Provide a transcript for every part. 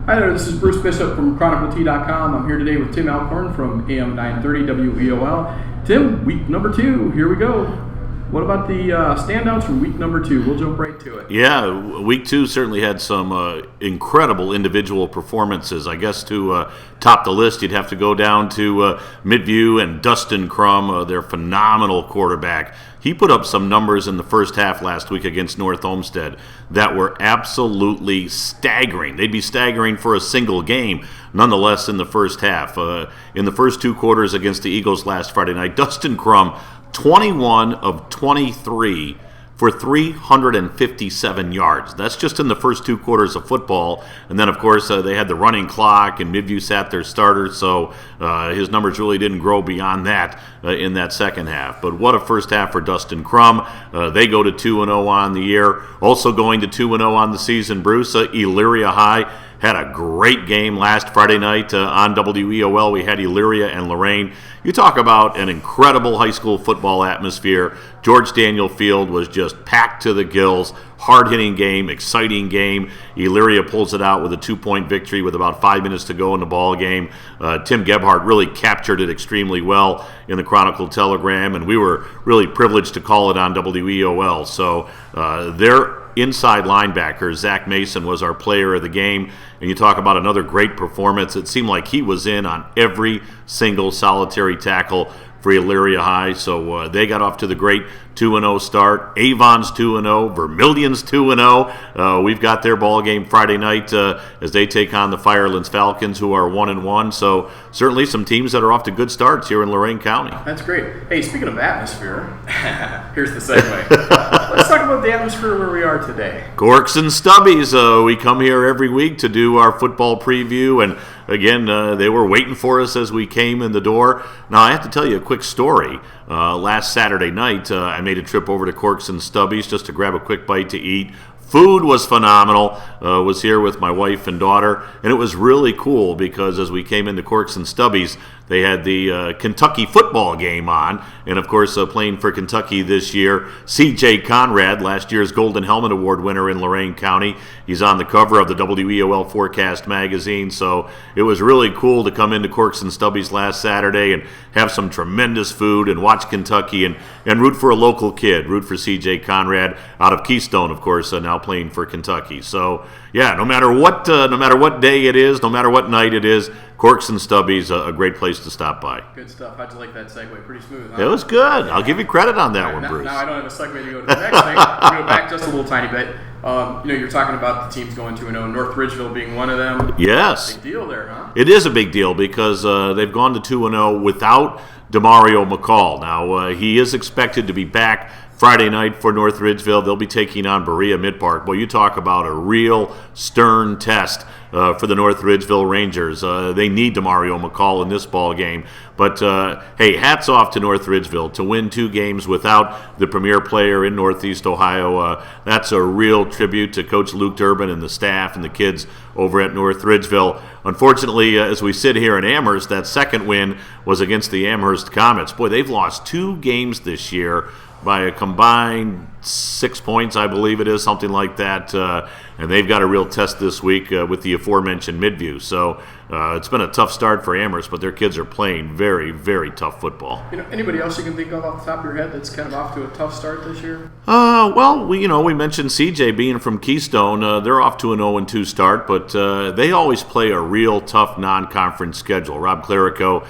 Hi there, this is Bruce Bishop from ChronicleT.com. I'm here today with Tim Alcorn from AM 930 WEOL. Tim, week number 2, here we go. What about the standouts from week number 2? We'll jump right to it. Yeah, week 2 certainly had some incredible individual performances. I guess to top the list, you'd have to go down to Midview and Dustin Crum, their phenomenal quarterback. He put up some numbers in the first half last week against North Olmsted that were absolutely staggering. They'd be staggering for a single game, nonetheless, in the first half. In the first 2 quarters against the Eagles last Friday night, Dustin Crum, 21 of 23 for 357 yards. That's just in the first 2 quarters of football. And then, of course, they had the running clock, and Midview sat their starters, so his numbers really didn't grow beyond that in that second half. But what a first half for Dustin Crum. They go to 2-0 on the year. Also going to 2-0 on the season, Bruce, Elyria High had a great game last Friday night on WEOL. We had Elyria and Lorain. You talk about an incredible high school football atmosphere. George Daniel Field was just packed to the gills. Hard-hitting game, exciting game. Elyria pulls it out with a 2-point victory with about 5 minutes to go in the ball game. Tim Gebhardt really captured it extremely well in the Chronicle Telegram, and we were really privileged to call it on WEOL. So their inside linebacker, Zach Mason, was our player of the game. And you talk about another great performance. It seemed like he was in on every single solitary tackle for Elyria High. So they got off to the great 2-0 start. Avon's 2-0. Vermilion's 2-0. We've got their ball game Friday night as they take on the Firelands Falcons, who are 1-1. So certainly some teams that are off to good starts here in Lorain County. That's great. Hey, speaking of atmosphere, here's the segue. Let's talk about the atmosphere where we are today. Corks and Stubbies. We come here every week to do our football preview, and again, they were waiting for us as we came in the door. Now, I have to tell you a quick story. Last Saturday night, I made a trip over to Corks and Stubbies just to grab a quick bite to eat. Food was phenomenal. Was here with my wife and daughter, and it was really cool because as we came into Corks and Stubbies, they had the Kentucky football game on, and of course playing for Kentucky this year, C.J. Conrad, last year's Golden Helmet Award winner in Lorain County. He's on the cover of the WEOL Forecast magazine, so it was really cool to come into Corks and Stubbies last Saturday and have some tremendous food and watch Kentucky and root for a local kid, root for C.J. Conrad out of Keystone, of course, now playing for Kentucky. So, yeah, no matter what day it is, no matter what night it is, Corks and Stubbies, a great place to stop by. Good stuff. How'd you like that segue? Pretty smooth, huh? It was good. I'll give you credit on that one, Bruce. Now I don't have a segue to go to the next thing. I'm going to go back just a little tiny bit. You're talking about the teams going 2-0, North Ridgeville being one of them. Yes. Big deal there, huh? It is a big deal because they've gone to 2-0 without Demario McCall. Now, he is expected to be back Friday night for North Ridgeville. They'll be taking on Berea Mid-Park. Boy, you talk about a real stern test for the North Ridgeville Rangers. They need Demario McCall in this ball game. But, hey, hats off to North Ridgeville to win 2 games without the premier player in Northeast Ohio. That's a real tribute to Coach Luke Durbin and the staff and the kids over at North Ridgeville. Unfortunately, as we sit here in Amherst, that second win was against the Amherst Comets. Boy, they've lost 2 games this year by a combined 6 points, I believe it is, something like that. And they've got a real test this week with the aforementioned Midview. So it's been a tough start for Amherst, but their kids are playing very, very tough football. Anybody else you can think of off the top of your head that's kind of off to a tough start this year? Well, we mentioned CJ being from Keystone. They're off to an 0-2 start, but they always play a real tough non-conference schedule. Rob Clerico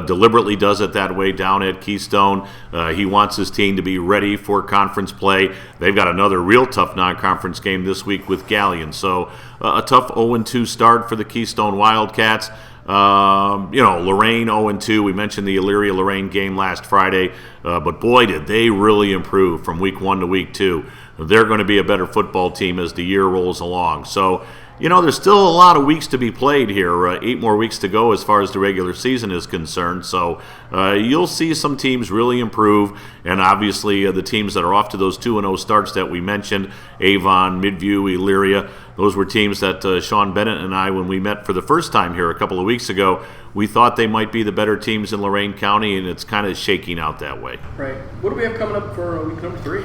deliberately does it that way down at Keystone. He wants his team to be ready for conference play. They've got another real tough non-conference game this week with Galleon. So a tough 0-2 start for the Keystone Wildcats. Lorain 0-2. We mentioned the Elyria-Lorain game last Friday, but boy, did they really improve from week 1 to week 2. They're going to be a better football team as the year rolls along. So, there's still a lot of weeks to be played here. 8 more weeks to go as far as the regular season is concerned. So you'll see some teams really improve. And obviously the teams that are off to those 2-0 starts that we mentioned, Avon, Midview, Elyria, those were teams that Sean Bennett and I, when we met for the first time here a couple of weeks ago, we thought they might be the better teams in Lorain County, and it's kind of shaking out that way. Right. What do we have coming up for week number 3?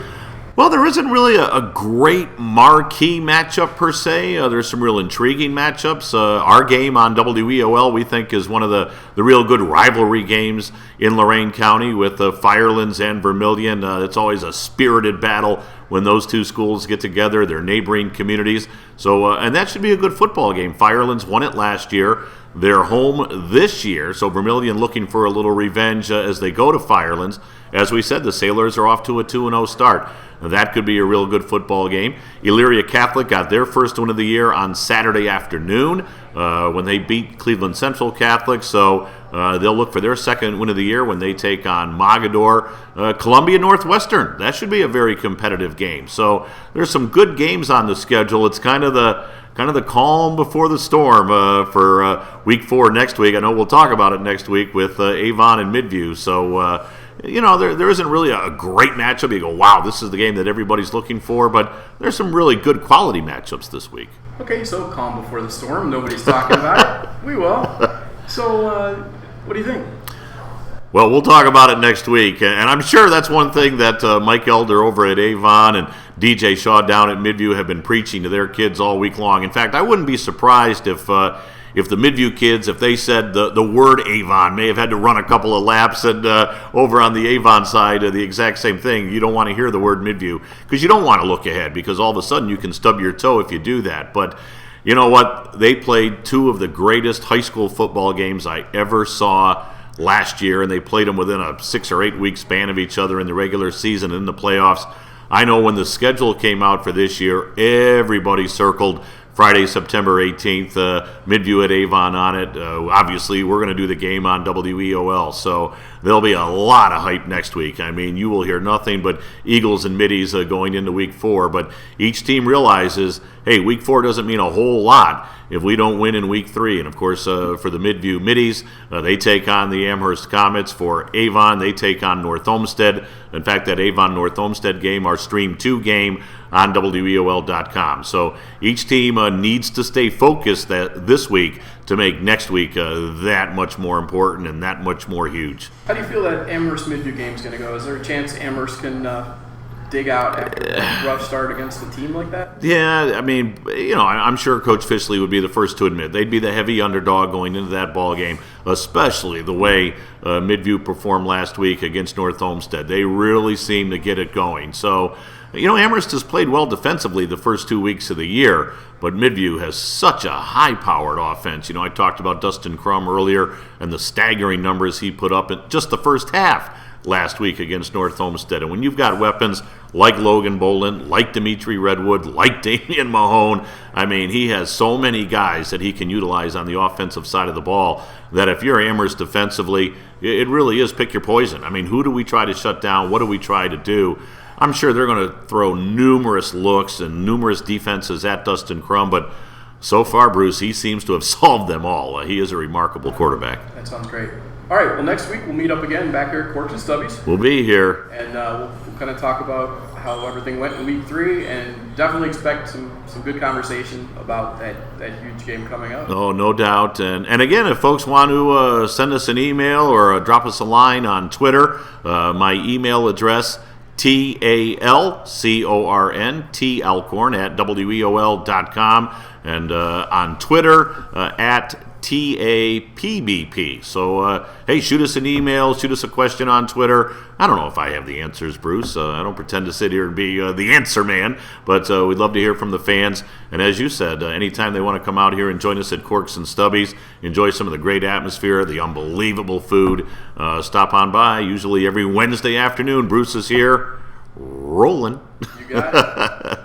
Well, there isn't really a great marquee matchup per se. There's some real intriguing matchups. Our game on WEOL, we think, is one of the real good rivalry games in Lorain County with Firelands and Vermilion. It's always a spirited battle when those two schools get together, their neighboring communities. So, and that should be a good football game. Firelands won it last year. They're home this year, so Vermilion looking for a little revenge as they go to Firelands. As we said, the Sailors are off to a 2-0 start. That could be a real good football game. Elyria Catholic got their first win of the year on Saturday afternoon when they beat Cleveland Central Catholic. So they'll look for their second win of the year when they take on Mogador. Columbia Northwestern, that should be a very competitive game. So there's some good games on the schedule. It's kind of the calm before the storm for week 4 next week. I know we'll talk about it next week with Avon and Midview. So, there isn't really a great matchup. You go, wow, this is the game that everybody's looking for. But there's some really good quality matchups this week. Okay, so calm before the storm. Nobody's talking about it. We will. So, what do you think? Well, we'll talk about it next week. And I'm sure that's one thing that Mike Elder over at Avon and DJ Shaw down at Midview have been preaching to their kids all week long. In fact, I wouldn't be surprised if the Midview kids, if they said the word Avon, may have had to run a couple of laps, and over on the Avon side, the exact same thing. You don't want to hear the word Midview because you don't want to look ahead, because all of a sudden you can stub your toe if you do that. But you know what? They played 2 of the greatest high school football games I ever saw last year, and they played them within a 6 or 8 week span of each other in the regular season and in the playoffs. I know when the schedule came out for this year, everybody circled Friday, September 18th, Midview at Avon on it. Obviously, we're going to do the game on WEOL, so there'll be a lot of hype next week. I mean, you will hear nothing but Eagles and Middies going into week 4, but each team realizes, hey, week 4 doesn't mean a whole lot if we don't win in week 3. And, of course, for the Midview Middies, they take on the Amherst Comets. For Avon, they take on North Olmsted. In fact, that Avon-North Olmsted game, our Stream 2 game, on WEOL.com. So each team needs to stay focused this week to make next week that much more important and that much more huge. How do you feel that Amherst Midview game is going to go? Is there a chance Amherst can dig out after a rough start against a team like that? Yeah, I mean, I'm sure Coach Fishley would be the first to admit they'd be the heavy underdog going into that ball game, especially the way Midview performed last week against North Olmsted. They really seem to get it going. So, Amherst has played well defensively the first 2 weeks of the year, but Midview has such a high-powered offense. I talked about Dustin Crum earlier and the staggering numbers he put up in just the first half last week against North Olmsted. And when you've got weapons like Logan Boland, like Dimitri Redwood, like Damian Mahone, I mean, he has so many guys that he can utilize on the offensive side of the ball that if you're Amherst defensively, it really is pick your poison. I mean, who do we try to shut down? What do we try to do? I'm sure they're going to throw numerous looks and numerous defenses at Dustin Crum, but so far, Bruce, he seems to have solved them all. He is a remarkable quarterback. That sounds great. All right, well, next week we'll meet up again back here at Corks and Stubbies. We'll be here. And we'll kind of talk about how everything went in week 3, and definitely expect some good conversation about that huge game coming up. Oh, no doubt. And again, if folks want to send us an email or drop us a line on Twitter, my email address, TALCORN, talcorn@weol.com, and on Twitter at TAPBP. So, hey, shoot us an email, shoot us a question on Twitter. I don't know if I have the answers, Bruce. I don't pretend to sit here and be the answer man, but we'd love to hear from the fans. And as you said, anytime they want to come out here and join us at Corks and Stubbies, enjoy some of the great atmosphere, the unbelievable food, stop on by. Usually every Wednesday afternoon, Bruce is here rolling. You got it.